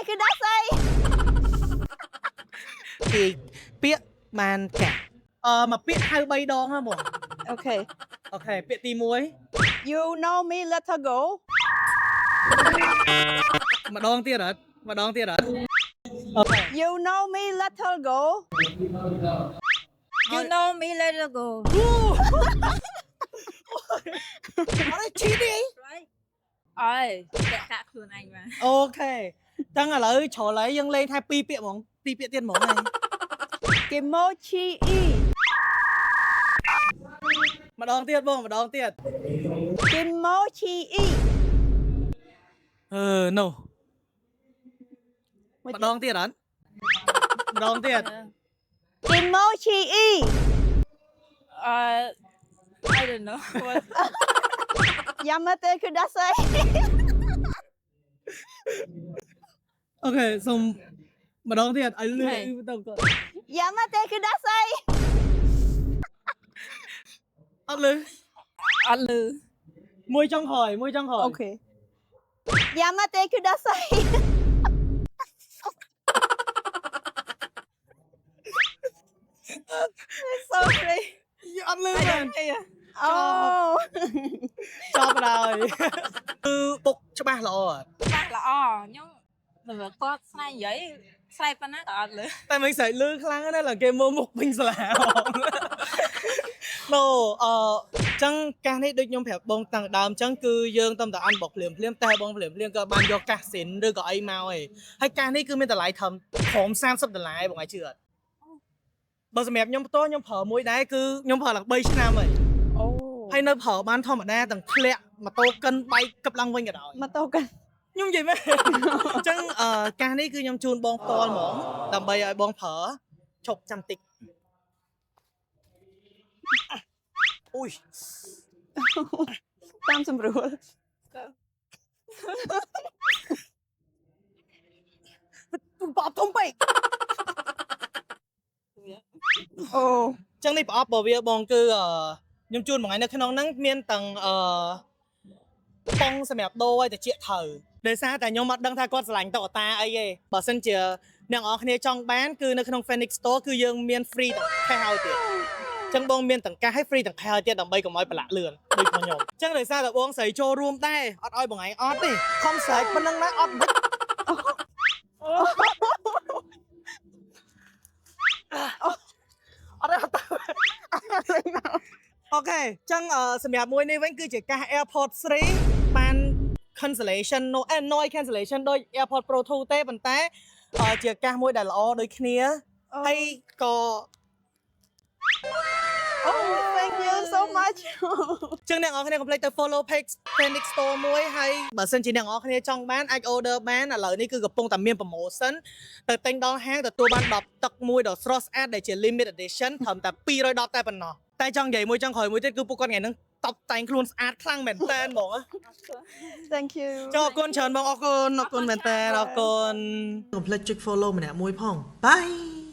គឺដាក់ស្អី ពីពាក្យបានកាក់មកពាក្យហៅ3ដងហ្នឹងបង អូខេ អូខេពាក្យទី1 You know me let her go ម្ដងទៀតអត់ម្ដងទៀតអត់ You know me let her go You know me let her go អត់ឈីទេ right អើយតែកាក់ខ្លួនឯងមក អូខេចឹងឥឡូវច្រឡៃយើងលេងថា2ពាក្យហ្មង2ពាក្យទៀតហ្មងហើយ Kimochi e ម្ដងទៀតបងម្ដងទៀត Kimochi e no ម្ដងទៀតអត់ម្ដងទៀត Kimochi e I don't know what Yamate គឺដាក់ស្អី អូខេសុំម្ដងទៀតឲ្យលឺទៅគាត់ Yamate គឺដាក់ស្អី អត់លឺ អត់លឺ មួយចុងក្រោយមួយចុងក្រោយ អូខេ Yamate គឺដាក់ស្អី Sorry អត់លឺមែន អូ ចប់ហើយគឺពុកច្បាស់ល្អអត់ ច្បាស់ល្អខ្ញុំបើគាត់ស្នៃនិយាយស្រែកប៉ុណ្ណាក៏អត់លឺ តែមិនស្រែកលឺខ្លាំងណាស់ឡើយគេមើលមុខពេញសាលាណូចឹងកាសនេះដូចខ្ញុំប្រាប់បងតាំងដើមចឹងគឺយើងតំតែអានបុកភ្លាមតែបងភ្លាមក៏បានយកកាសសិនឬក៏អីមកឯងហើយកាសនេះគឺមានតម្លៃត្រឹម$30បងឯងជឿអត់បើសម្រាប់ខ្ញុំផ្ទាល់ខ្ញុំប្រើមួយដែរគឺខ្ញុំប្រើឡើង3ឆ្នាំហើយ អូ ហើយនៅប្រើបានធម្មតាទាំងធ្លាក់ម៉ូតូកិនបែកកឹបឡើងវិញក៏ដោយ ម៉ូតូកា ខ្ញុំនិយាយមែនអញ្ចឹងកាសនេះគឺខ្ញុំជូនបងផ្ទាល់ហ្មងដើម្បីឲ្យបងប្រើឈប់ចាំតិចអូយ តាមសម្រួល ប្រអប់ធំពេក អូ អញ្ចឹងនេះប្រអប់របស់វាបងគឺខ្ញុំជូនមួយថ្ងៃនៅក្នុងហ្នឹងមានទាំងប៉ុងសម្រាប់ដូរឲ្យតិចត្រូវដោយសារតែខ្ញុំអត់ដឹងថាគាត់ស្រឡាញ់តុក្កតាអីទេបើសិនជាអ្នកនរគ្នាចង់បានគឺនៅក្នុង Phoenix Store គឺយើងមាន free ទាំងខែឲ្យទៀតអញ្ចឹងបងមានទាំងកាសឲ្យ free ទាំងខែឲ្យទៀតដើម្បីកុំឲ្យប្រឡាក់លឿនដូចខ្ញុំអញ្ចឹងដោយសារតែបងស្រីចូលរួមដែរអត់ឲ្យបងឯងអត់ទេខំស្រែកប៉ុណ្្នឹងណាអត់មិនអត់ទេអូខេអញ្ចឹងសម្រាប់មួយនេះវិញគឺជាកាស AirPods 3បាន cancellation noise cancellation ដូច AirPods Pro 2ទេប៉ុន្តែជាកាសមួយដែលល្អដូចគ្នាហើយក៏ thank you so much ចឹងអ្នកនរគ្នាកុំភ្លេចទៅ follow page Phoenix Store មួយហើយបើសិនជាអ្នកនរគ្នាចង់បានអាច order បានឥឡូវនេះគឺកំពុងតែមាន promotion ទៅទិញដល់ហាងទទួលបាន10ទឹកមួយដ៏ស្រស់ស្អាតដែលជា limited edition ត្រឹមតែ210តែប៉ុណ្ណោះតែចង់និយាយមួយចង់ក្រោយមួយទៀតគឺពួកគាត់ថ្ងៃហ្នឹងតបតែងខ្លួនស្អាតខ្លាំងមែនតើហ្មង thank you ចុះអរគុណច្រើនបងអរគុណមែនតើអរគុណកុំភ្លេចចុច follow ម្នាក់មួយផងបាយ